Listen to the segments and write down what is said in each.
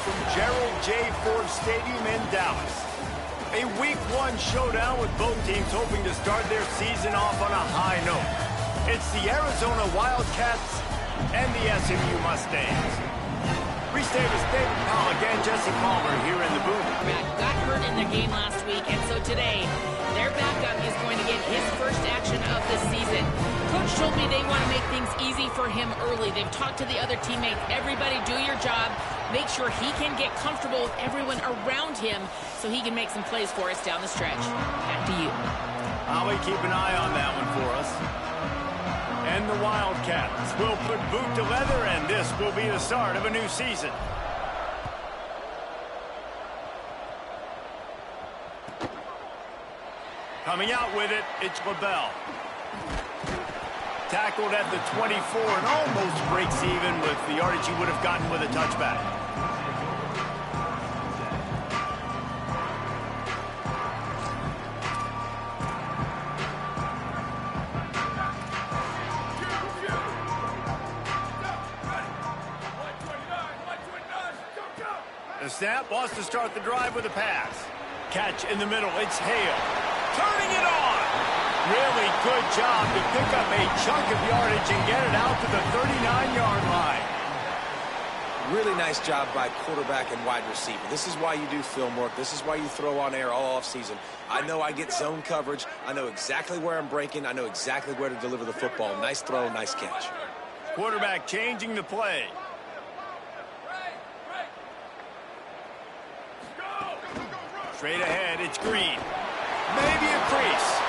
from Gerald J. Ford Stadium in Dallas. A Week 1 showdown with both teams hoping to start their season off on a high note. It's the Arizona Wildcats and the SMU Mustangs. Reese Davis, David Pollock, and Jesse Palmer here in the booth. Got hurt in their game last week, and so today, their backup is going to get his first action of the season. Coach told me they want to make things easy for him early. They've talked to the other teammates. Everybody do your job. Make sure he can get comfortable with everyone around him so he can make some plays for us down the stretch. Back to you. I'll keep an eye on that one for us. And the Wildcats will put boot to leather, and this will be the start of a new season. Coming out with it, it's LaBelle. Tackled at the 24 and almost breaks even with the yardage he would have gotten with a touchback. The snap wants to start the drive with a pass. Catch in the middle, it's Hale. Turning it on! Really good job to pick up a chunk of yardage and get it out to the 39-yard line. Really nice job by quarterback and wide receiver. This is why you do film work. This is why you throw on air all offseason. I know I get zone coverage. I know exactly where I'm breaking. I know exactly where to deliver the football. Nice throw, nice catch. Quarterback changing the play. Straight ahead, it's Green. Maybe a crease.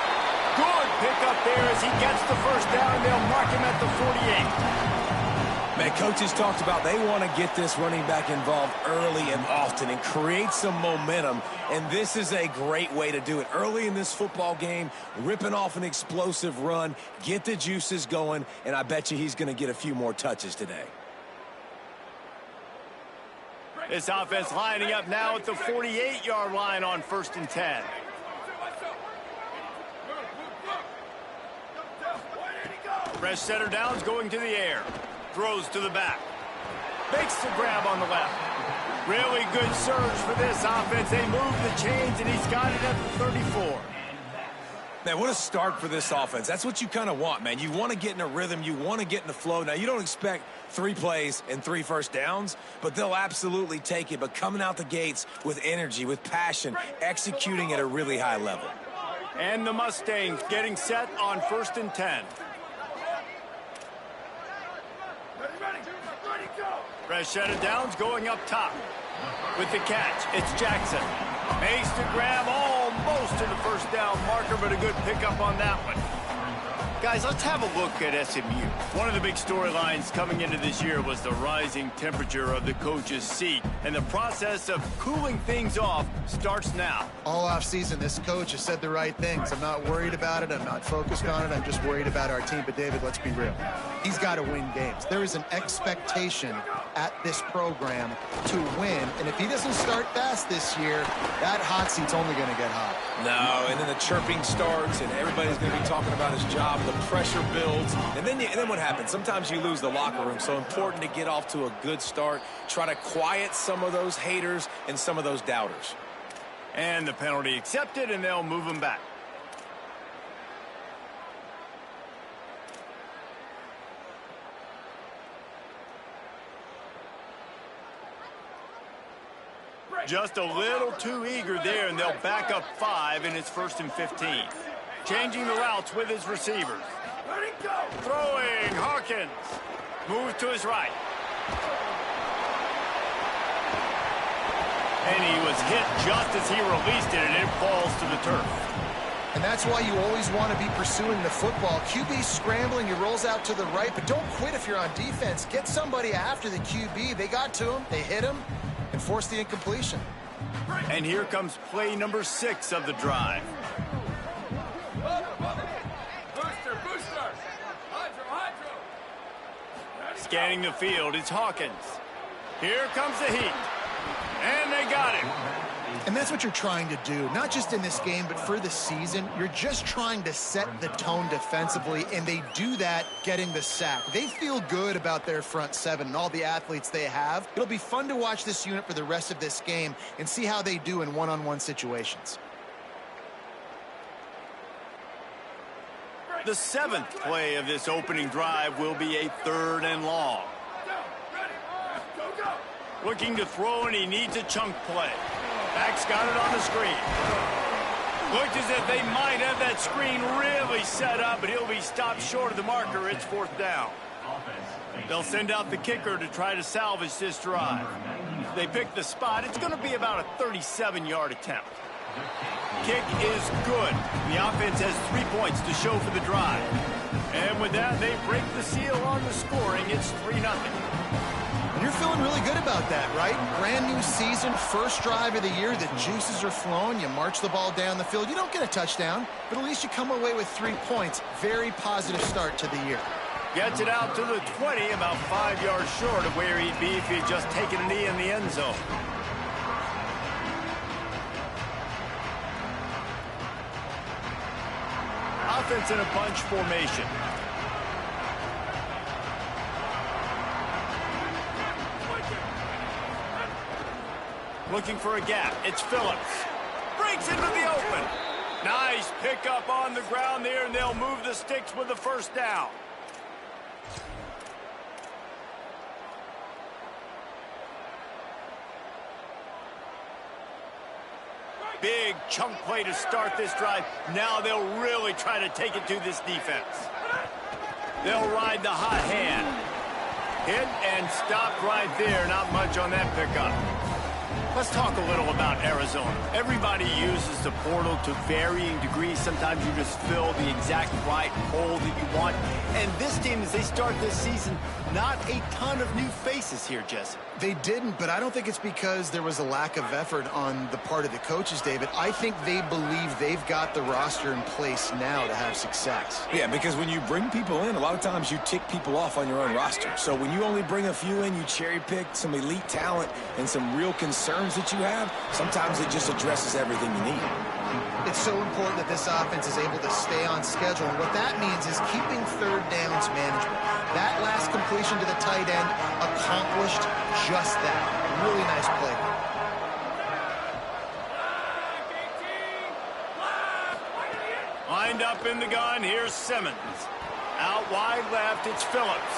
Good pickup there as he gets the first down, and they'll mark him at the 48. Man, coaches talked about they want to get this running back involved early and often and create some momentum, and this is a great way to do it. Early in this football game, ripping off an explosive run, get the juices going, and I bet you he's going to get a few more touches today. This offense lining up now at the 48-yard line on 1st and 10. Fresh center downs going to the air. Throws to the back. Makes the grab on the left. Really good surge for this offense. They move the chains, and he's got it at the 34. Man, what a start for this offense. That's what you kind of want, man. You want to get in a rhythm. You want to get in the flow. Now, you don't expect 3 plays and 3 first downs, but they'll absolutely take it. But coming out the gates with energy, with passion, executing at a really high level. And the Mustangs getting set on 1st and 10. Fresh set of downs going up top. With the catch, it's Jackson. Makes the grab almost to the first down marker, but a good pickup on that one. Guys, let's have a look at SMU. One of the big storylines coming into this year was the rising temperature of the coach's seat, and the process of cooling things off starts now. All offseason, this coach has said the right things. I'm not worried about it. I'm not focused on it. I'm just worried about our team. But, David, let's be real. He's got to win games. There is an expectation at this program to win, and if he doesn't start fast this year, that hot seat's only going to get hot. No, and then the chirping starts, and everybody's going to be talking about his job. The pressure builds, and then what happens? Sometimes you lose the locker room, so important to get off to a good start. Try to quiet some of those haters and some of those doubters. And the penalty accepted, and they'll move him back. Just a little too eager there, and they'll back up 5, and it's 1st and 15. Changing the routes with his receivers. Throwing, Hawkins. Moves to his right. And he was hit just as he released it, and it falls to the turf. And that's why you always want to be pursuing the football. QB scrambling, he rolls out to the right, but don't quit if you're on defense. Get somebody after the QB. They got to him, they hit him, and forced the incompletion. And here comes play number 6 of the drive. Scanning the field, it's Hawkins. Here comes the heat. And they got him. And that's what you're trying to do, not just in this game, but for the season. You're just trying to set the tone defensively, and they do that getting the sack. They feel good about their front seven and all the athletes they have. It'll be fun to watch this unit for the rest of this game and see how they do in one-on-one situations. The 7th play of this opening drive will be a 3rd and long. Looking to throw, and he needs a chunk play. Back's got it on the screen. Looked as if they might have that screen really set up, but he'll be stopped short of the marker. It's 4th down. They'll send out the kicker to try to salvage this drive. If they pick the spot, it's going to be about a 37-yard attempt. Kick is good. The offense has 3 points to show for the drive. And with that, they break the seal on the scoring. It's 3-0. You're feeling really good about that, right? Brand new season, first drive of the year. The juices are flowing. You march the ball down the field. You don't get a touchdown, but at least you come away with 3 points. Very positive start to the year. Gets it out to the 20, about 5 yards short of where he'd be if he had just taken a knee in the end zone. Offense in a bunch formation. Looking for a gap. It's Phillips. Breaks into the open. Nice pickup on the ground there, and they'll move the sticks with the 1st down. Big chunk play to start this drive. Now they'll really try to take it to this defense. They'll ride the hot hand. Hit and stopped right there. Not much on that pickup. Let's talk a little about Arizona. Everybody uses the portal to varying degrees. Sometimes you just fill the exact right hole that you want. And this team, as they start this season, not a ton of new faces here, Jesse. They didn't, but I don't think it's because there was a lack of effort on the part of the coaches, David. I think they believe they've got the roster in place now to have success. Yeah, because when you bring people in, a lot of times you tick people off on your own roster. So when you only bring a few in, you cherry-pick some elite talent and some real concerns that you have, sometimes it just addresses everything you need. It's so important that this offense is able to stay on schedule, and what that means is keeping 3rd downs manageable. That last completion to the tight end accomplished just that. Really nice play. Lined up in the gun, here's Simmons. Out wide left, it's Phillips.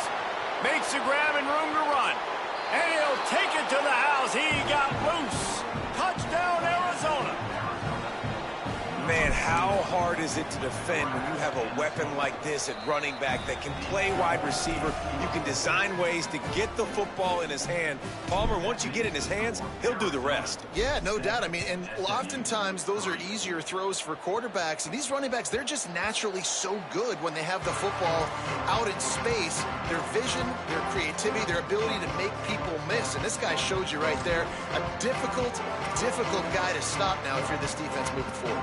Makes the grab and room to run. And he'll take it to the house. He got loose. Touchdown, Arizona. Man, how hard is it to defend when you have a weapon like this at running back that can play wide receiver? You can design ways to get the football in his hand. Palmer, once you get it in his hands, he'll do the rest. Yeah, no doubt. I mean, and oftentimes those are easier throws for quarterbacks. And these running backs, they're just naturally so good when they have the football out in space. Their vision, their creativity, their ability to make people miss. And this guy showed you right there, a difficult guy to stop now if you're this defense moving forward.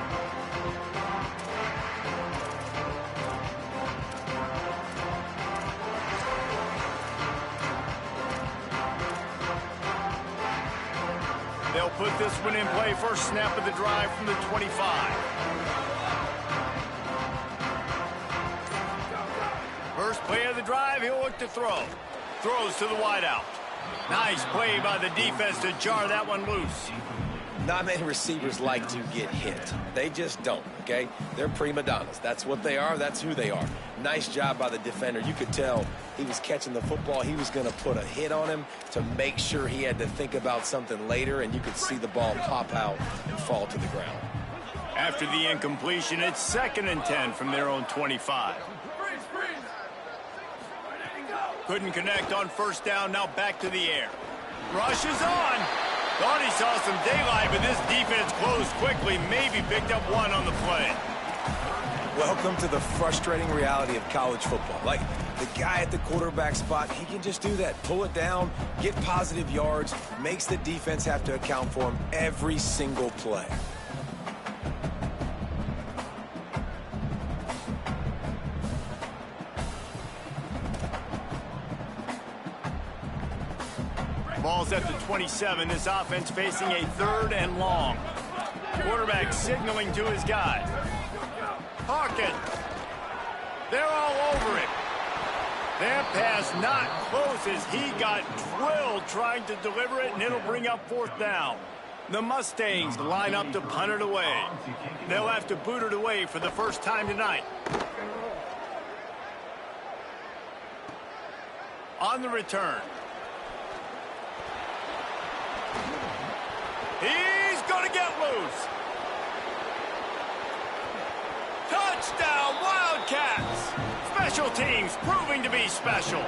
They'll put this one in play. First snap of the drive from the 25. First play of the drive, he'll look to throw. Throws to the wideout. Nice play by the defense to jar that one loose. Not many receivers like to get hit. They just don't, okay? They're prima donnas. That's what they are. That's who they are. Nice job by the defender. You could tell he was catching the football. He was going to put a hit on him to make sure he had to think about something later, and you could see the ball pop out and fall to the ground. After the incompletion, it's 2nd and 10 from their own 25. Couldn't connect on first down. Now back to the air. Rush is on. Thought he saw some daylight, but this defense closed quickly. Maybe picked up one on the play. Welcome to the frustrating reality of college football. Like, the guy at the quarterback spot, he can just do that. Pull it down, get positive yards, makes the defense have to account for him every single play. Ball's at the 27. This offense facing a 3rd and long. Quarterback signaling to his guy. Hawkins. They're all over him. That pass not close as he got drilled trying to deliver it, and it'll bring up 4th down. The Mustangs line up to punt it away. They'll have to boot it away for the first time tonight. On the return. He's going to get loose. Touchdown, Wildcats. Special teams proving to be special.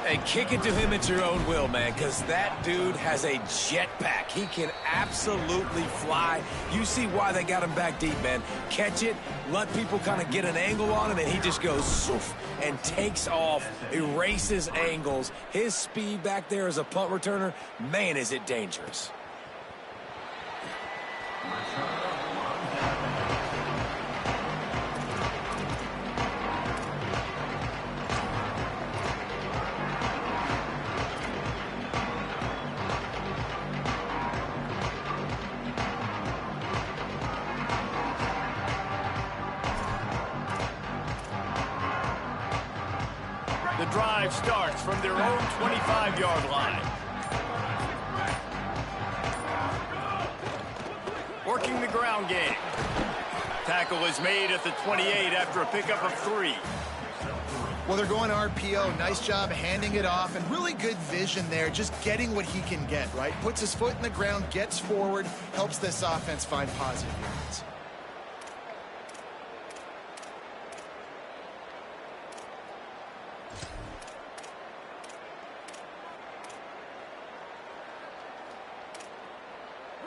Hey, kick it to him at your own will, man, because that dude has a jetpack. He can absolutely fly. You see why they got him back deep, man. Catch it, let people kind of get an angle on him, and he just goes soof and takes off, erases angles. His speed back there as a punt returner, man, is it dangerous. The drive starts from their own 25-yard line. Working the ground game. Tackle is made at the 28 after a pickup of 3. Well, they're going RPO. Nice job handing it off, and really good vision there, just getting what he can get, right? Puts his foot in the ground, gets forward, helps this offense find positive yards.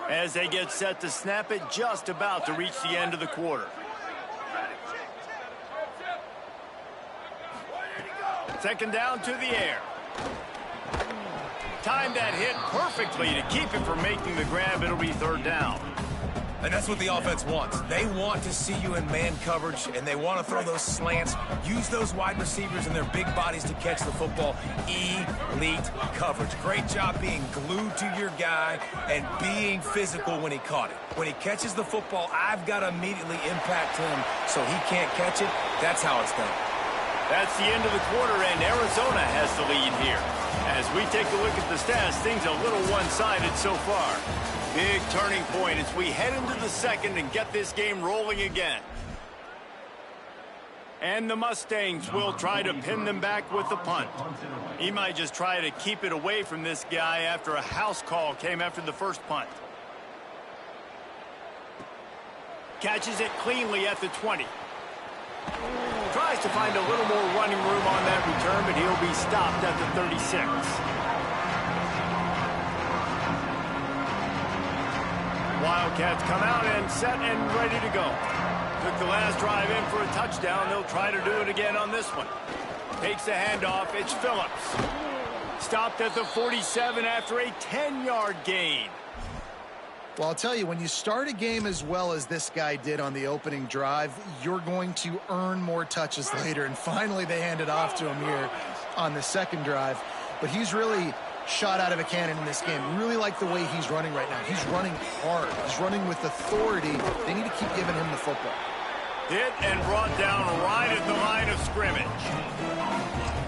As they get set to snap it, just about to reach the end of the quarter. Second down to the air. Timed that hit perfectly to keep him from making the grab. It'll be 3rd down. And that's what the offense wants. They want to see you in man coverage, and they want to throw those slants, use those wide receivers and their big bodies to catch the football. Elite coverage. Great job being glued to your guy and being physical when he caught it. When he catches the football, I've got to immediately impact him so he can't catch it. That's how it's done. That's the end of the quarter, and Arizona has the lead here. As we take a look at the stats, things a little one-sided so far. Big turning point as we head into the second and get this game rolling again. And the Mustangs will try to pin them back with the punt. He might just try to keep it away from this guy after a house call came after the first punt. Catches it cleanly at the 20. Tries to find a little more running room on that return, but he'll be stopped at the 36. Wildcats come out and set and ready to go. Took the last drive in for a touchdown. They'll try to do it again on this one. Takes the handoff. It's Phillips. Stopped at the 47 after a 10-yard gain. Well, I'll tell you, when you start a game as well as this guy did on the opening drive, you're going to earn more touches later. And finally, they hand it off to him here on the second drive. But he's really shot out of a cannon in this game. Really like the way he's running right now. He's running hard. He's running with authority. They need to keep giving him the football. Hit and brought down right at the line of scrimmage.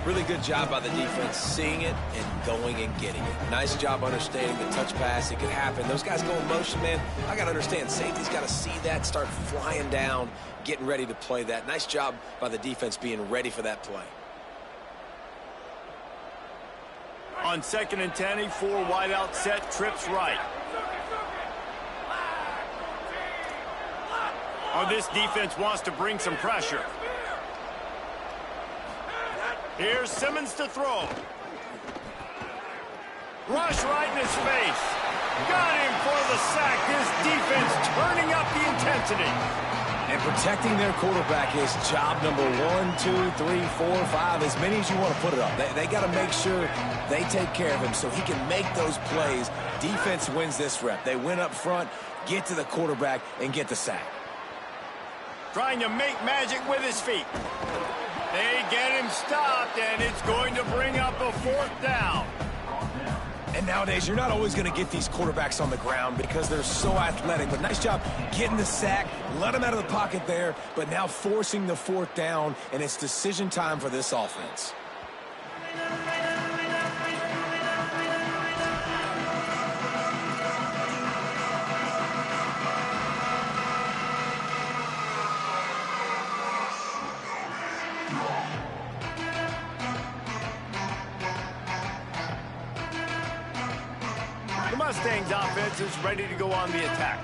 Really good job by the defense, seeing it and going and getting it. Nice job understanding the touch pass. It could happen. Those guys go in motion, man. I got to understand, safety's got to see that, start flying down, getting ready to play that. Nice job by the defense being ready for that play. On 2nd and 10, a 4 wide out set, trips right. Oh, this defense wants to bring some pressure. Here's Simmons to throw. Rush right in his face. Got him for the sack. This defense turning up the intensity. And protecting their quarterback is job number 1, 2, 3, 4, 5, as many as you want to put it up. They got to make sure they take care of him so he can make those plays. Defense wins this rep. They win up front, get to the quarterback, and get the sack. Trying to make magic with his feet. They get him stopped, and it's going to bring up a 4th down. And nowadays, you're not always going to get these quarterbacks on the ground because they're so athletic. But nice job getting the sack, let them out of the pocket there, but now forcing the fourth down, and it's decision time for this offense. The Mustangs offense is ready to go on the attack.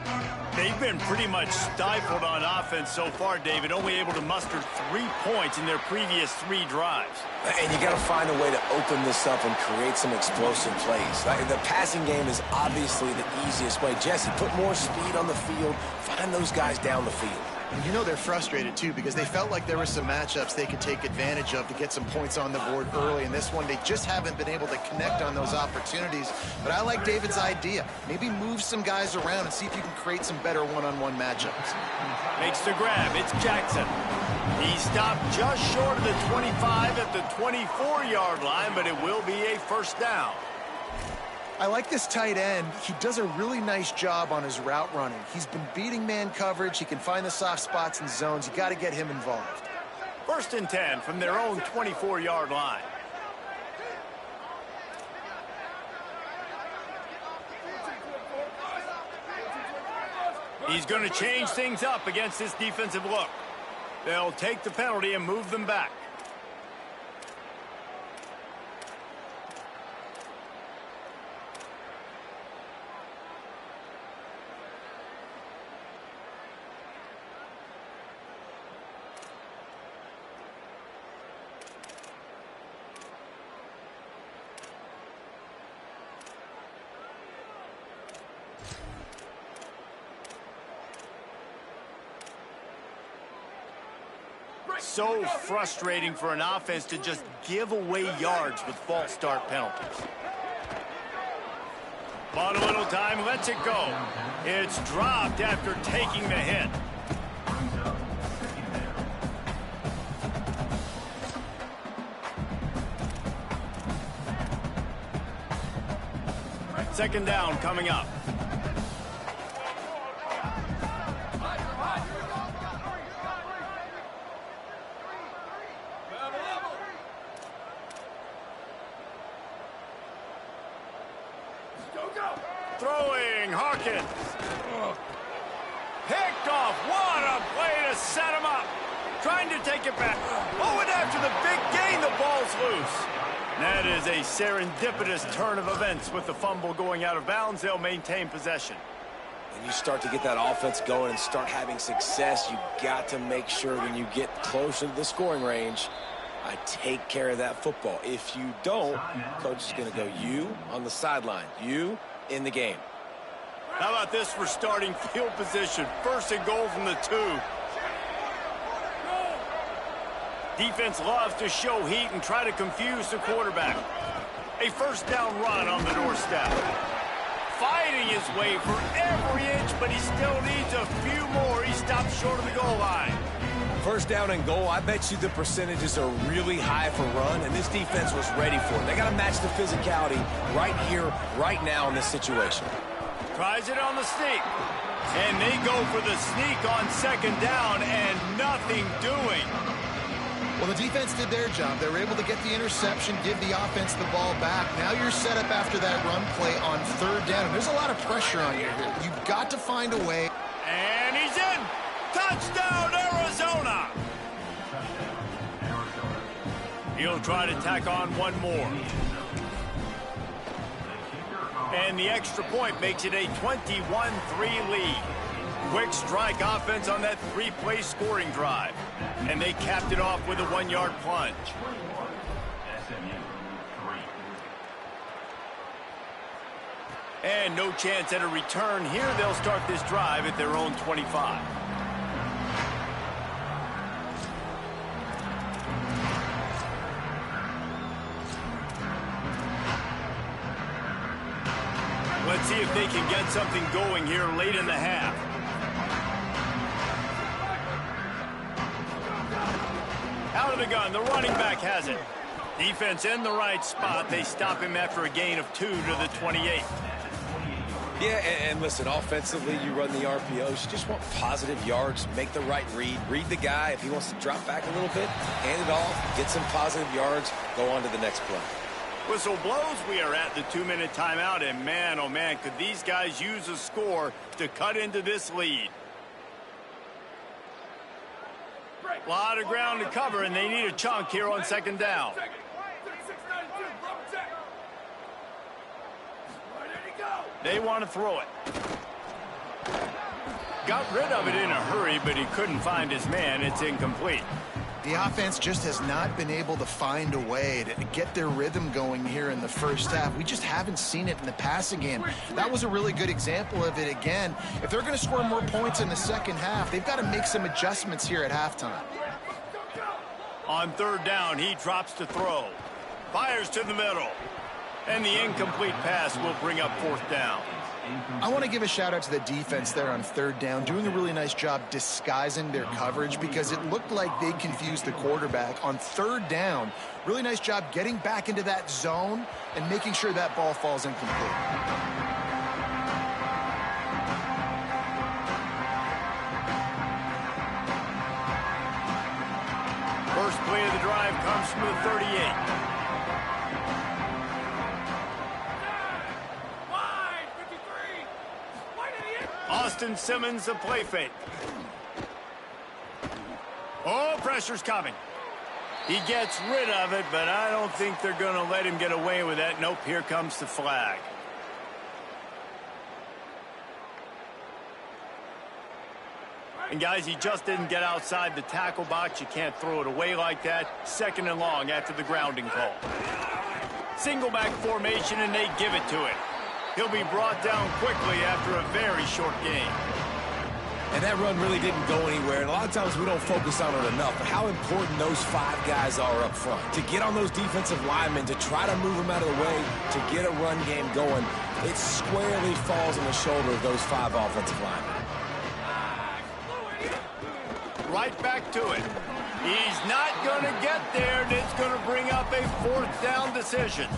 They've been pretty much stifled on offense so far, David, only able to muster 3 points in their previous 3 drives. And you got to find a way to open this up and create some explosive plays. The passing game is obviously the easiest way. Jesse, put more speed on the field, find those guys down the field. And you know they're frustrated, too, because they felt like there were some matchups they could take advantage of to get some points on the board early. In this one, they just haven't been able to connect on those opportunities. But I like David's idea. Maybe move some guys around and see if you can create some better one-on-one matchups. Makes the grab. It's Jackson. He stopped just short of the 25 at the 24-yard line, but it will be a first down. I like this tight end. He does a really nice job on his route running. He's been beating man coverage. He can find the soft spots and zones. You got to get him involved. 1st and 10 from their own 24-yard line. He's going to change things up against this defensive look. They'll take the penalty and move them back. So frustrating for an offense to just give away yards with false start penalties. Bought a little time, lets it go. It's dropped after taking the hit. Second down coming up. Throwing, Hawkins. Picked off. What a play to set him up. Trying to take it back. Oh, and after the big gain, the ball's loose. That is a serendipitous turn of events. With the fumble going out of bounds, they'll maintain possession. When you start to get that offense going and start having success, you got to make sure when you get closer to the scoring range, I take care of that football. If you don't, coach is going to go you on the sideline, you in the game. How about this for starting field position? 1st and goal from the 2. Defense loves to show heat and try to confuse the quarterback. A first down run on the doorstep. Fighting his way for every inch, but he still needs a few more. He stopped short of the goal line. 1st down and goal, I bet you the percentages are really high for run, and this defense was ready for it. They got to match the physicality right here, right now in this situation. Tries it on the sneak. And they go for the sneak on 2nd down, and nothing doing. Well, the defense did their job. They were able to get the interception, give the offense the ball back. Now you're set up after that run play on 3rd down. And there's a lot of pressure on you here. You've got to find a way. And he's in. Touchdown, Arizona. He'll try to tack on one more. And the extra point makes it a 21-3 lead. Quick strike offense on that 3-play scoring drive. And they capped it off with a 1-yard plunge. And no chance at a return here. They'll start this drive at their own 25. Let's see if they can get something going here late in the half. Out of the gun, the running back has it. Defense in the right spot. They stop him after a gain of 2 to the 28. Yeah, and listen, offensively, you run the RPOs. You just want positive yards, make the right read the guy. If he wants to drop back a little bit, hand it off, get some positive yards, go on to the next play. Whistle blows. We are at the 2-minute timeout, and man, oh man, could these guys use a score to cut into this lead. A lot of ground to cover, and they need a chunk here on second down. They want to throw it. Got rid of it in a hurry, but he couldn't find his man. It's incomplete. The offense just has not been able to find a way to get their rhythm going here in the first half. We just haven't seen it in the passing game. That was a really good example of it again. If they're going to score more points in the second half, they've got to make some adjustments here at halftime. On third down, he drops to throw. Fires to the middle. And the incomplete pass will bring up fourth down. I want to give a shout out to the defense there on third down, doing a really nice job disguising their coverage because it looked like they confused the quarterback on third down. Really nice job getting back into that zone and making sure that ball falls incomplete. First play of the drive comes from the 38. Austin Simmons, a play fake. Oh, pressure's coming. He gets rid of it, but I don't think they're going to let him get away with that. Nope, here comes the flag. And guys, he just didn't get outside the tackle box. You can't throw it away like that. Second and long after the grounding call. Single back formation, and they give it to him. He'll be brought down quickly after a very short game. And that run really didn't go anywhere. And a lot of times we don't focus on it enough. But how important those 5 guys are up front. To get on those defensive linemen, to try to move them out of the way, to get a run game going, it squarely falls on the shoulder of those 5 offensive linemen. Right back to it. He's not going to get there, and it's going to bring up a fourth down decision.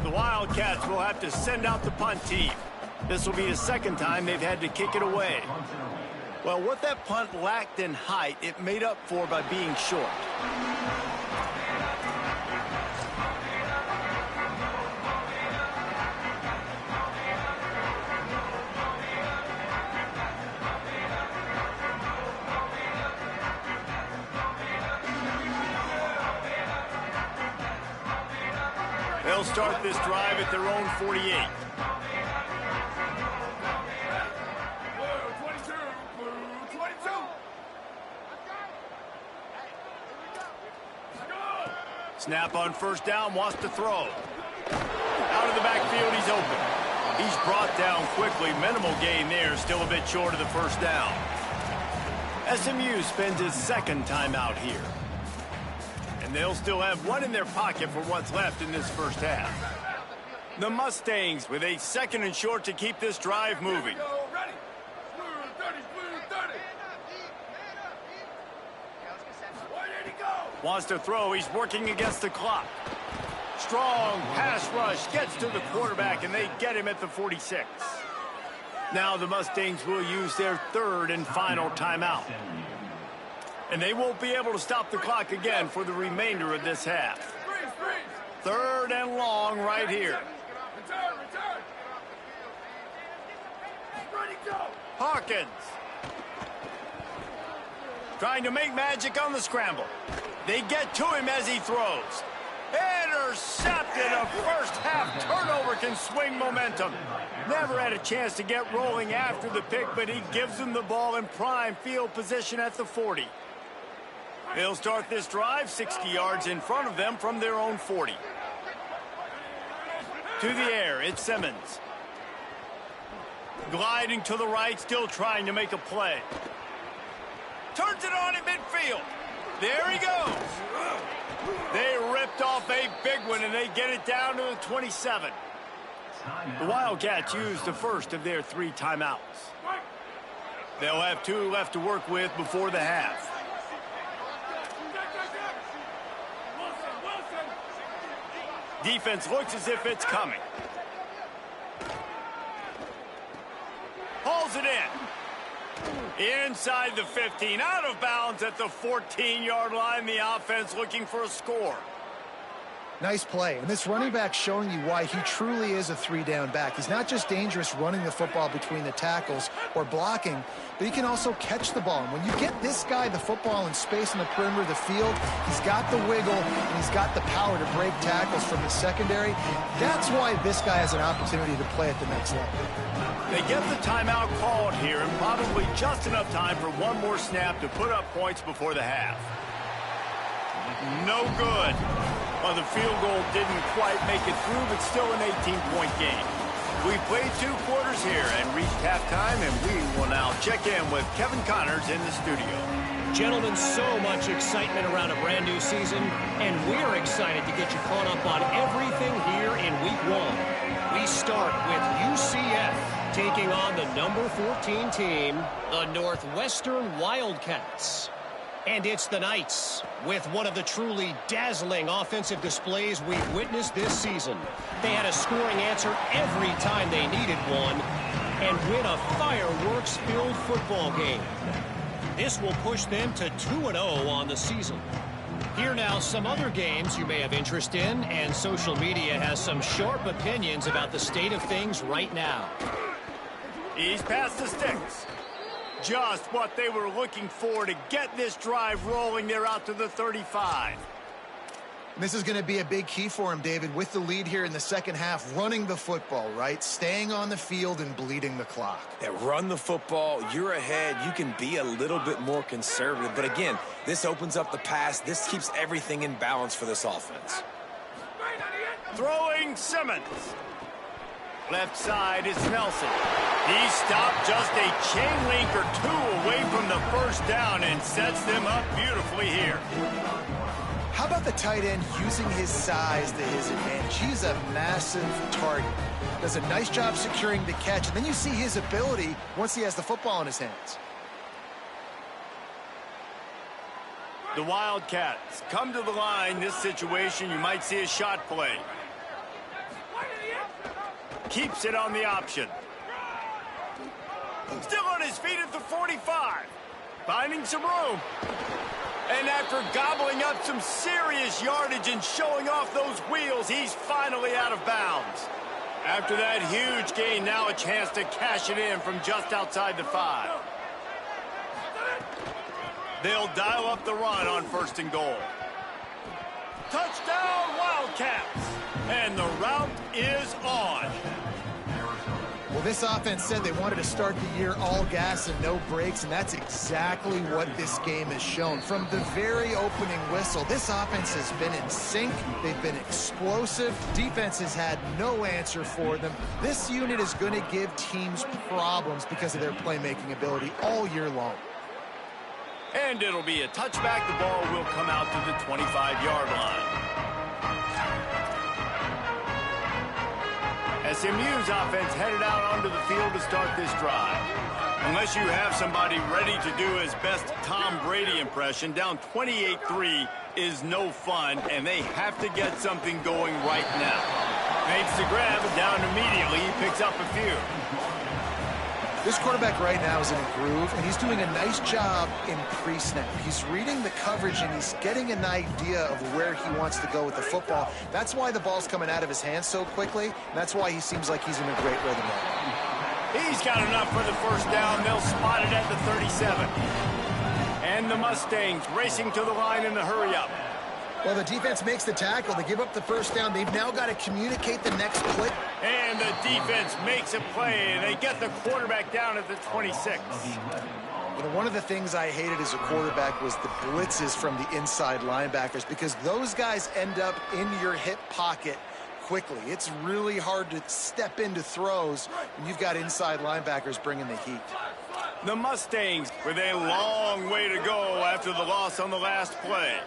The Wildcats will have to send out the punt team. This will be the second time they've had to kick it away. Well, what that punt lacked in height, it made up for by being short. They'll start this drive at their own 48. Snap on first down, wants to throw. Out of the backfield, he's open. He's brought down quickly. Minimal gain there, still a bit short of the first down. SMU spends his second timeout here. And they'll still have one in their pocket for what's left in this first half. The Mustangs with a second and short to keep this drive moving. Wants to throw. He's working against the clock. Strong pass rush gets to the quarterback, and they get him at the 46. Now the Mustangs will use their third and final timeout. And they won't be able to stop the clock again for the remainder of this half. Third and long right here. Hawkins. Trying to make magic on the scramble. They get to him as he throws. Intercepted. A first half turnover can swing momentum. Never had a chance to get rolling after the pick, but he gives them the ball in prime field position at the 40. They'll start this drive 60 yards in front of them from their own 40. To the air, it's Simmons. Gliding to the right, still trying to make a play. Turns it on in midfield. There he goes. They ripped off a big one, and they get it down to the 27. The Wildcats used the first of their 3 timeouts. They'll have 2 left to work with before the half. Defense looks as if it's coming. Hauls it in. Inside the 15, out of bounds at the 14-yard line. The offense looking for a score. Nice play. And this running back showing you why he truly is a three-down back. He's not just dangerous running the football between the tackles or blocking, but he can also catch the ball. And when you get this guy the football in space in the perimeter of the field, he's got the wiggle and he's got the power to break tackles from the secondary. That's why this guy has an opportunity to play at the next level. They get the timeout called here, and probably just enough time for one more snap to put up points before the half. No good. Well, the field goal didn't quite make it through, but still an 18-point game. We played 2 quarters here and reached halftime, and we will now check in with Kevin Connors in the studio. Gentlemen, so much excitement around a brand new season, and we're excited to get you caught up on everything here in Week 1. We start with UCF taking on the number 14 team, the Northwestern Wildcats. And it's the Knights with one of the truly dazzling offensive displays we've witnessed this season. They had a scoring answer every time they needed one and win a fireworks-filled football game. This will push them to 2-0 on the season. Here now, some other games you may have interest in, and social media has some sharp opinions about the state of things right now. He's past the sticks. Just what they were looking for to get this drive rolling. They're out to the 35. This is going to be a big key for him, David, with the lead here in the second half, running the football, right? Staying on the field and bleeding the clock. Yeah, run the football. You're ahead. You can be a little bit more conservative. But again, this opens up the pass. This keeps everything in balance for this offense. Throwing Simmons. Left side is Nelson. He stopped just a chain link or 2 away from the first down and sets them up beautifully here. How about the tight end using his size to his advantage? He's a massive target. Does a nice job securing the catch, and then you see his ability once he has the football in his hands. The Wildcats come to the line. This situation, you might see a shot play. Keeps it on the option. Still on his feet at the 45. Finding some room. And after gobbling up some serious yardage and showing off those wheels, he's finally out of bounds. After that huge gain, now a chance to cash it in from just outside the 5. They'll dial up the run on 1st and goal. Touchdown, Wildcats! And the route is on. Well, this offense said they wanted to start the year all gas and no brakes, and that's exactly what this game has shown. From the very opening whistle, this offense has been in sync. They've been explosive. Defense has had no answer for them. This unit is going to give teams problems because of their playmaking ability all year long. And it'll be a touchback. The ball will come out to the 25-yard line. SMU's offense headed out onto the field to start this drive. Unless you have somebody ready to do his best Tom Brady impression, down 28-3 is no fun, and they have to get something going right now. Makes the grab, and down immediately. He picks up a few. This quarterback right now is in a groove, and he's doing a nice job in pre-snap. He's reading the coverage, and he's getting an idea of where he wants to go with the football. That's why the ball's coming out of his hands so quickly, and that's why he seems like he's in a great rhythm right now. He's got enough for the first down. They'll spot it at the 37. And the Mustangs racing to the line in the hurry-up. Well, the defense makes the tackle. They give up the first down. They've now got to communicate the next play. And the defense makes a play. They get the quarterback down at the 26. You know, one of the things I hated as a quarterback was the blitzes from the inside linebackers, because those guys end up in your hip pocket quickly. It's really hard to step into throws when you've got inside linebackers bringing the heat. The Mustangs with a long way to go after the loss on the last play.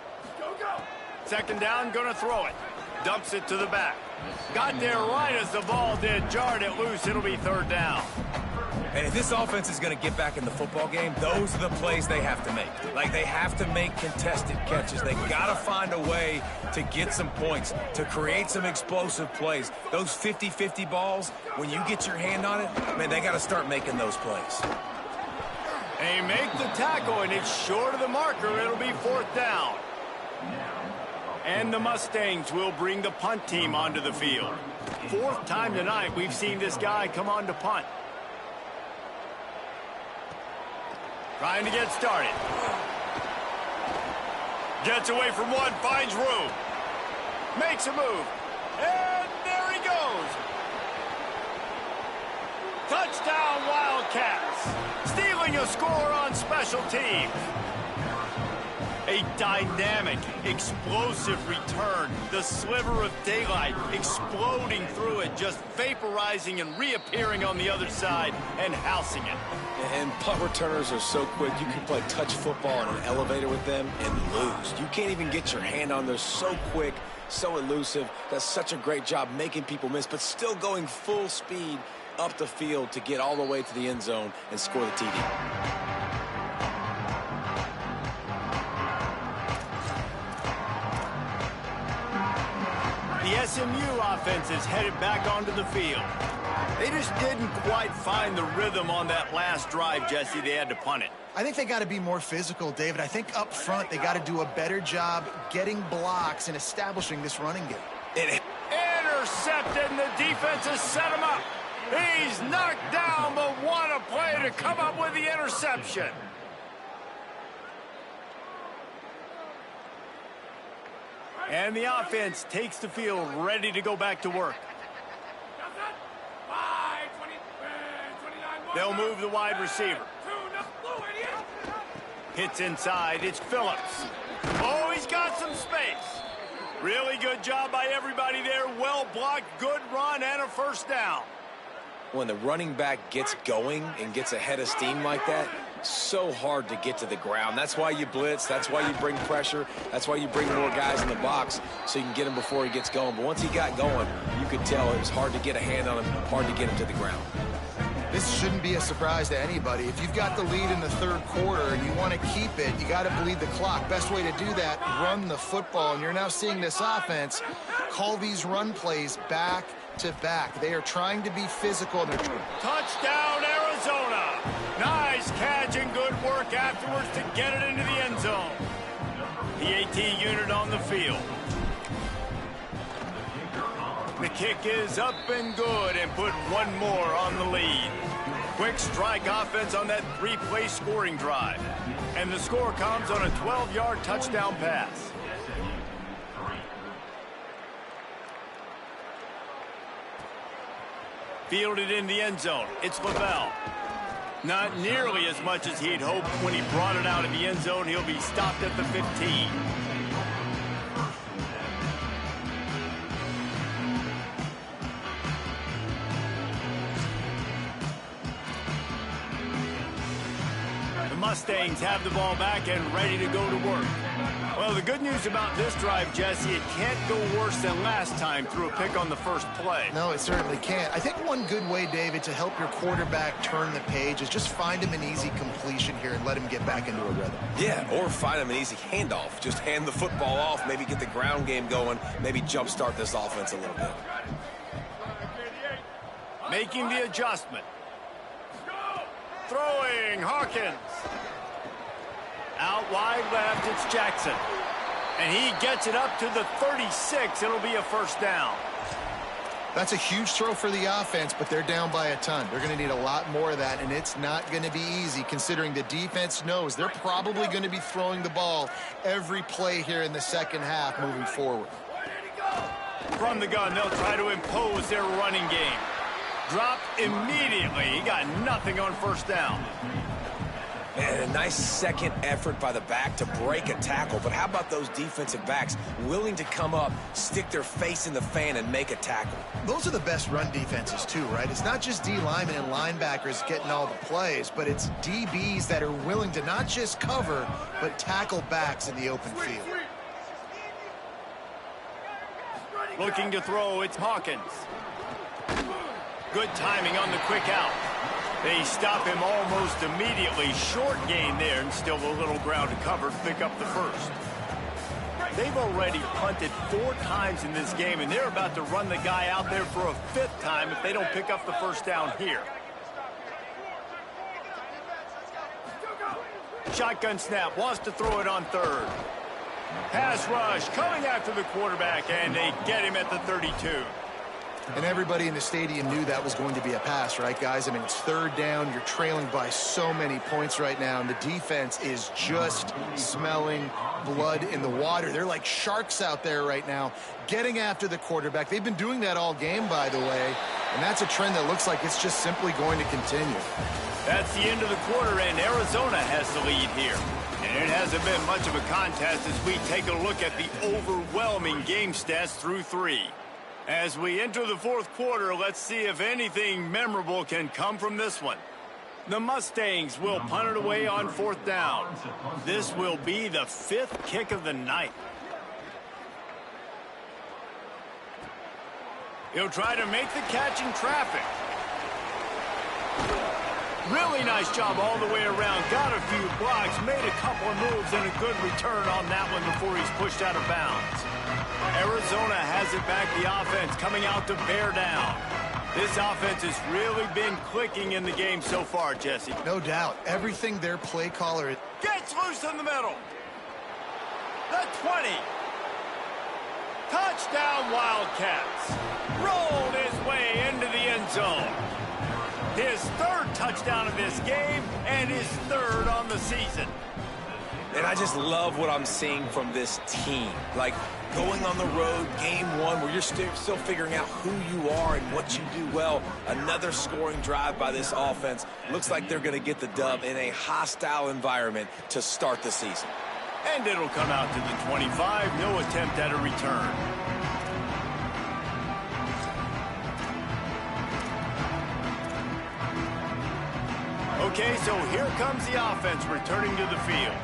Second down, gonna throw it. Dumps it to the back. Got there right as the ball did. Jarred it loose. It'll be 3rd down. And if this offense is going to get back in the football game, those are the plays they have to make. Like, they have to make contested catches. They got to find a way to get some points, to create some explosive plays. Those 50-50 balls, when you get your hand on it, man, they got to start making those plays. They make the tackle, and it's short of the marker. It'll be 4th down. And the Mustangs will bring the punt team onto the field. 4th time tonight we've seen this guy come on to punt. Trying to get started. Gets away from one, finds room. Makes a move. And there he goes. Touchdown, Wildcats. Stealing a score on special teams. A dynamic, explosive return. The sliver of daylight exploding through it, just vaporizing and reappearing on the other side and housing it. And punt returners are so quick, you can play touch football in an elevator with them and lose. You can't even get your hand on them. So quick, so elusive. Does such a great job making people miss, but still going full speed up the field to get all the way to the end zone and score the TD. The SMU offense is headed back onto the field. They just didn't quite find the rhythm on that last drive, Jesse. They had to punt it. I think they got to be more physical, David. I think up front they got to do a better job getting blocks and establishing this running game. Intercepted, and the defense has set him up. He's knocked down, but what a play to come up with the interception. And the offense takes the field, ready to go back to work. They'll move the wide receiver. Hits inside. It's Phillips. Oh, he's got some space. Really good job by everybody there. Well blocked, good run, and a 1st down. When the running back gets going and gets ahead of steam like that, so hard to get to the ground. That's why you blitz. That's why you bring pressure. That's why you bring more guys in the box so you can get him before he gets going. But once he got going, you could tell it was hard to get a hand on him, hard to get him to the ground. This shouldn't be a surprise to anybody. If you've got the lead in the 3rd quarter and you want to keep it, you got to bleed the clock. Best way to do that, run the football. And you're now seeing this offense call these run plays back to back. They are trying to be physical. Touchdown, Arizona. Nice catch and good work afterwards to get it into the end zone. The AT unit on the field. The kick is up and good and put one more on the lead. Quick strike offense on that 3-play scoring drive. And the score comes on a 12-yard touchdown pass. Fielded in the end zone. It's Lavelle. Not nearly as much as he'd hoped when he brought it out in the end zone. He'll be stopped at the 15. The Mustangs have the ball back and ready to go to work. Well, the good news about this drive, Jesse, it can't go worse than last time through a pick on the first play. No, it certainly can't. I think one good way, David, to help your quarterback turn the page is just find him an easy completion here and let him get back into a rhythm. Yeah, or find him an easy handoff. Just hand the football off, maybe get the ground game going, maybe jumpstart this offense a little bit. Making the adjustment. Throwing, Hawkins. Out wide left, it's Jackson. And he gets it up to the 36. It'll be a 1st down. That's a huge throw for the offense, but they're down by a ton. They're going to need a lot more of that, and it's not going to be easy considering the defense knows they're probably going to be throwing the ball every play here in the 2nd half moving forward. From the gun, they'll try to impose their running game. Dropped immediately. He got nothing on 1st down. And a nice second effort by the back to break a tackle. But how about those defensive backs willing to come up, stick their face in the fan, and make a tackle? Those are the best run defenses, too, right? It's not just D linemen and linebackers getting all the plays, but it's DBs that are willing to not just cover, but tackle backs in the open field. Looking to throw, it's Hawkins. Good timing on the quick out. They stop him almost immediately. Short gain there, and still a little ground to cover to pick up the first. They've already punted 4 times in this game, and they're about to run the guy out there for a 5th time if they don't pick up the first down here. Shotgun snap, wants to throw it on 3rd. Pass rush, coming after the quarterback, and they get him at the 32. And everybody in the stadium knew that was going to be a pass, right, guys? I mean, it's 3rd down. You're trailing by so many points right now, and the defense is just smelling blood in the water. They're like sharks out there right now, getting after the quarterback. They've been doing that all game, by the way, and that's a trend that looks like it's just simply going to continue. That's the end of the quarter, and Arizona has the lead here. And it hasn't been much of a contest as we take a look at the overwhelming game stats through 3. As we enter the 4th quarter, let's see if anything memorable can come from this one. The Mustangs will punt it away on 4th down. This will be the 5th kick of the night. He'll try to make the catch in traffic. Really nice job all the way around. Got a few blocks, made a couple of moves, and a good return on that one before he's pushed out of bounds. Arizona has it back, the offense coming out to bear down. This offense has really been clicking in the game so far, Jesse. No doubt. Everything their play caller gets loose in the middle. The 20. Touchdown, Wildcats. Rolled his way into the end zone. His 3rd touchdown of this game and his 3rd on the season. And I just love what I'm seeing from this team. Like, going on the road, game 1, where you're still figuring out who you are and what you do well. Another scoring drive by this offense. Looks like they're going to get the dub in a hostile environment to start the season. And it'll come out to the 25. No attempt at a return. Okay, so here comes the offense returning to the field.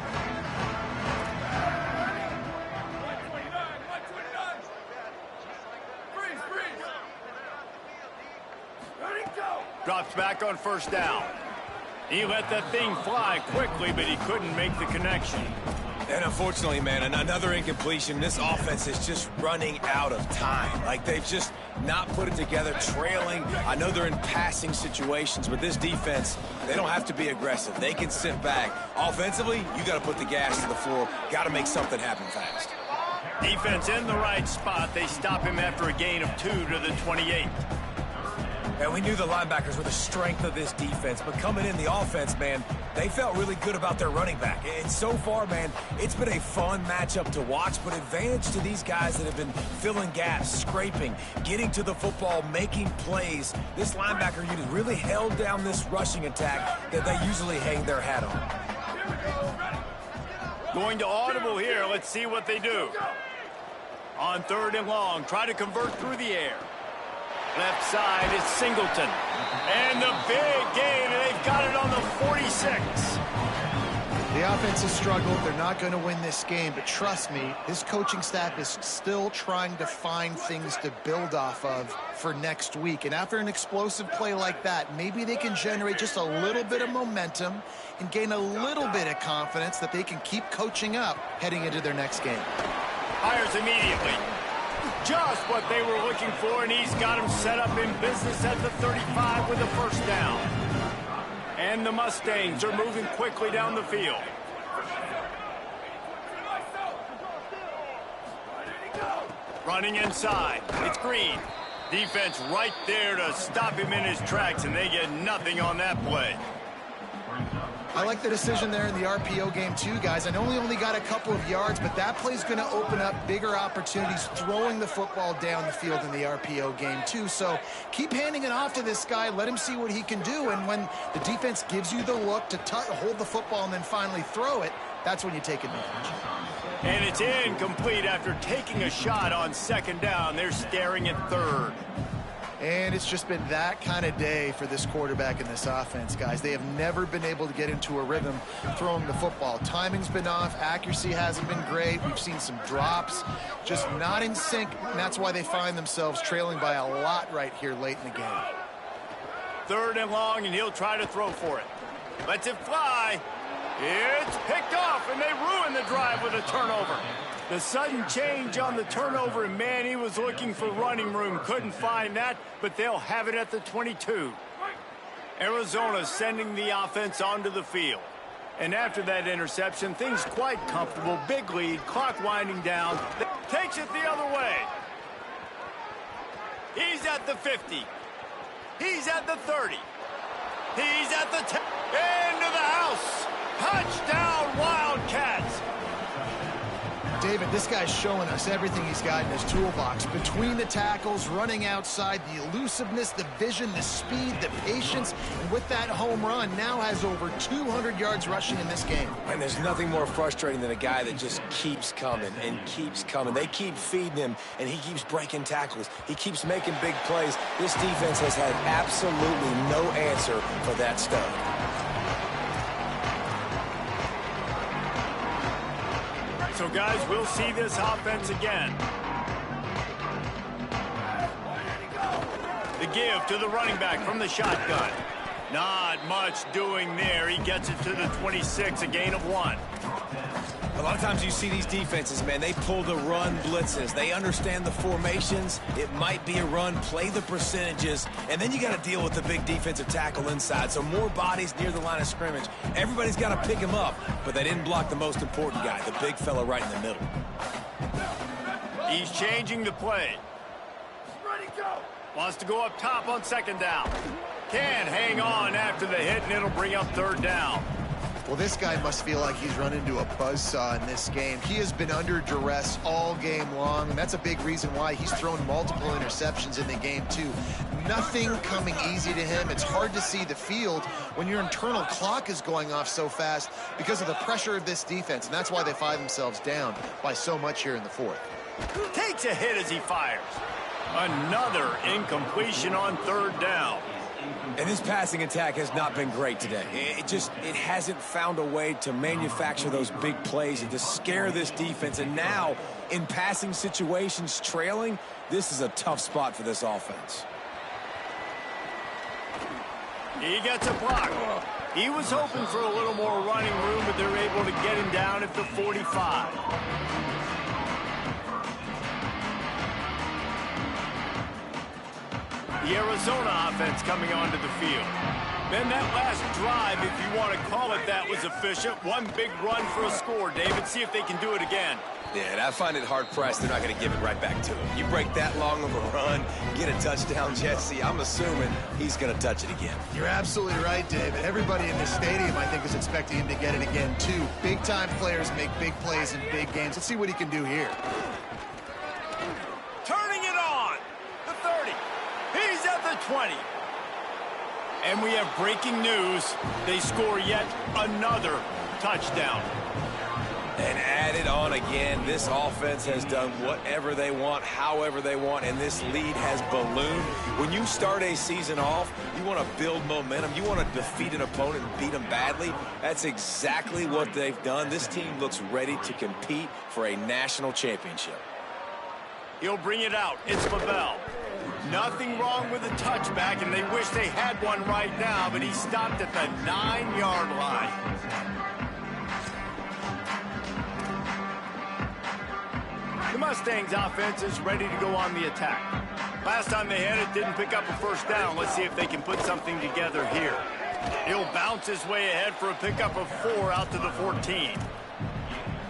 Drops back on 1st down. He let that thing fly quickly, but he couldn't make the connection. And unfortunately, man, another incompletion. This offense is just running out of time. Like, they've just not put it together, trailing. I know they're in passing situations, but this defense, they don't have to be aggressive. They can sit back. Offensively, you got to put the gas to the floor. Got to make something happen fast. Defense in the right spot. They stop him after a gain of 2 to the 28. And we knew the linebackers were the strength of this defense, but coming in the offense, man, they felt really good about their running back. And so far, man, it's been a fun matchup to watch, but advantage to these guys that have been filling gaps, scraping, getting to the football, making plays. This linebacker unit really held down this rushing attack that they usually hang their hat on. Going to audible here. Let's see what they do. On 3rd and long, try to convert through the air. Left side is Singleton. And the big gain, and they've got it on the 46. The offense has struggled. They're not going to win this game, but trust me, this coaching staff is still trying to find things to build off of for next week. And after an explosive play like that, maybe they can generate just a little bit of momentum and gain a little bit of confidence that they can keep coaching up heading into their next game. Fires immediately. Just what they were looking for, and he's got him set up in business at the 35 with a 1st down. And the Mustangs are moving quickly down the field. Running inside. It's Green. Defense right there to stop him in his tracks, and they get nothing on that play. I like the decision there in the RPO game too, guys. I know he only got a couple of yards, but that play's going to open up bigger opportunities throwing the football down the field in the RPO game too. So keep handing it off to this guy. Let him see what he can do. And when the defense gives you the look to hold the football and then finally throw it, that's when you take advantage. And it's incomplete after taking a shot on 2nd down. They're staring at 3rd. And it's just been that kind of day for this quarterback and this offense, guys. They have never been able to get into a rhythm throwing the football. Timing's been off. Accuracy hasn't been great. We've seen some drops. Just not in sync, and that's why they find themselves trailing by a lot right here late in the game. 3rd and long, and he'll try to throw for it. Lets it fly. It's picked off, and they ruin the drive with a turnover. The sudden change on the turnover, and man, he was looking for running room. Couldn't find that, but they'll have it at the 22. Arizona sending the offense onto the field. And after that interception, things quite comfortable. Big lead, clock winding down. Takes it the other way. He's at the 50. He's at the 30. He's at the 10. Into the house. Touchdown, Wildcats. David, this guy's showing us everything he's got in his toolbox. Between the tackles, running outside, the elusiveness, the vision, the speed, the patience. And with that home run, now has over 200 yards rushing in this game. And there's nothing more frustrating than a guy that just keeps coming and keeps coming. They keep feeding him, and he keeps breaking tackles. He keeps making big plays. This defense has had absolutely no answer for that stud. So, guys, we'll see this offense again. The give to the running back from the shotgun. Not much doing there. He gets it to the 26, a gain of 1. A lot of times you see these defenses, man, they pull the run blitzes. They understand the formations. It might be a run, play the percentages, and then you got to deal with the big defensive tackle inside. So more bodies near the line of scrimmage. Everybody's got to pick him up, but they didn't block the most important guy, the big fella right in the middle. He's changing the play. Wants to go up top on 2nd down. Can hang on after the hit, and it'll bring up 3rd down. Well, this guy must feel like he's run into a buzzsaw in this game. He has been under duress all game long, and that's a big reason why he's thrown multiple interceptions in the game, too. Nothing coming easy to him. It's hard to see the field when your internal clock is going off so fast because of the pressure of this defense, and that's why they find themselves down by so much here in the 4th. Takes a hit as he fires. Another incompletion on 3rd down. And this passing attack has not been great today. It hasn't found a way to manufacture those big plays and to scare this defense. And now, in passing situations, trailing, this is a tough spot for this offense. He gets a block. He was hoping for a little more running room, but they're able to get him down at the 45. The Arizona offense coming onto the field. Then that last drive, if you want to call it that, was efficient. One big run for a score, David. See if they can do it again. Yeah, and I find it hard-pressed they're not going to give it right back to him. You break that long of a run, get a touchdown, Jesse, I'm assuming he's going to touch it again. You're absolutely right, David. Everybody in this stadium, I think, is expecting him to get it again, too. Big-time players make big plays in big games. Let's see what he can do here. Turning it on. The 30. He's at the 20. And we have breaking news. They score yet another touchdown. And add it on again. This offense has done whatever they want, however they want, and this lead has ballooned. When you start a season off, you want to build momentum. You want to defeat an opponent and beat them badly. That's exactly what they've done. This team looks ready to compete for a national championship. He'll bring it out. It's LaBelle. Nothing wrong with the touchback, and they wish they had one right now, but he stopped at the 9-yard line. The Mustangs offense is ready to go on the attack. Last time they had it, didn't pick up a first down. Let's see if they can put something together here. He'll bounce his way ahead for a pickup of 4 out to the 14.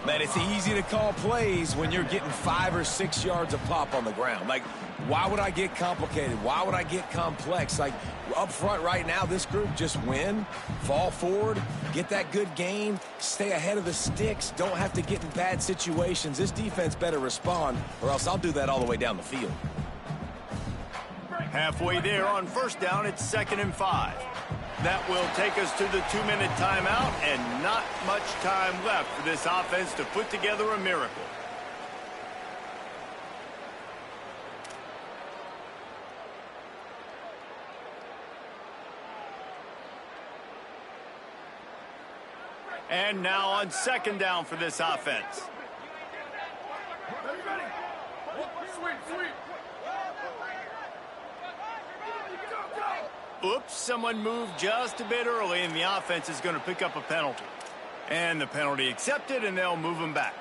Man, it's easy to call plays when you're getting 5 or 6 yards a pop on the ground. Like, why would I get complicated? Why would I get complex? Like, up front right now, this group just win, fall forward, get that good gain, stay ahead of the sticks, don't have to get in bad situations. This defense better respond, or else I'll do that all the way down the field. Halfway there on first down, it's 2nd and 5. That will take us to the 2-minute timeout, and not much time left for this offense to put together a miracle. And now on 2nd down for this offense. Oops, someone moved just a bit early, and the offense is going to pick up a penalty. And the penalty accepted, and they'll move them back.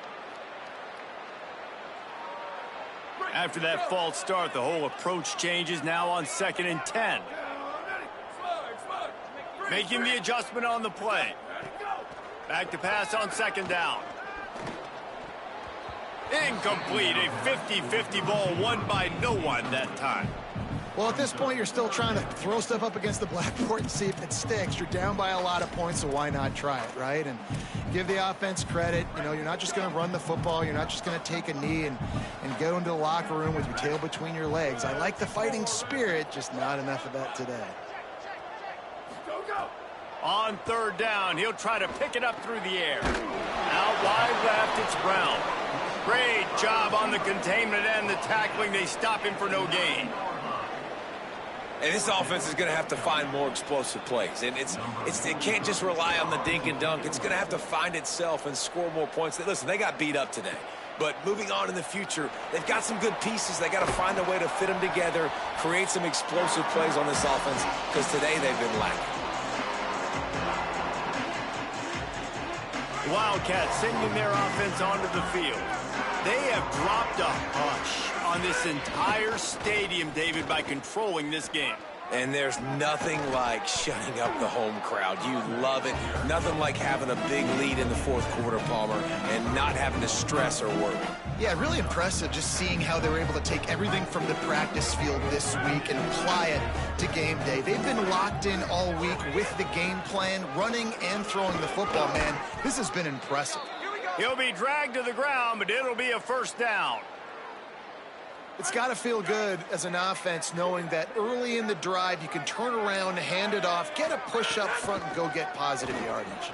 After that false start, the whole approach changes now on 2nd and 10. Making the adjustment on the play. Back to pass on 2nd down. Incomplete. A 50-50 ball won by no one that time. Well, at this point, you're still trying to throw stuff up against the blackboard and see if it sticks. You're down by a lot of points, so why not try it, right? And give the offense credit. You know, you're not just going to run the football. You're not just going to take a knee and go into the locker room with your tail between your legs. I like the fighting spirit, just not enough of that today. On 3rd down, he'll try to pick it up through the air. Out wide left, it's Brown. Great job on the containment and the tackling. They stop him for no gain. And this offense is going to have to find more explosive plays. And it can't just rely on the dink and dunk. It's going to have to find itself and score more points. Listen, they got beat up today. But moving on in the future, they've got some good pieces. They got to find a way to fit them together, create some explosive plays on this offense, because today they've been lacking. Wildcats sending their offense onto the field. They have dropped a hush on this entire stadium, David, by controlling this game. And there's nothing like shutting up the home crowd. You love it. Nothing like having a big lead in the 4th quarter, Palmer, and not having to stress or worry. Yeah, really impressive just seeing how they were able to take everything from the practice field this week and apply it to game day. They've been locked in all week with the game plan, running and throwing the football, man. This has been impressive. He'll be dragged to the ground, but it'll be a 1st down. It's got to feel good as an offense knowing that early in the drive you can turn around, hand it off, get a push up front, and go get positive yardage.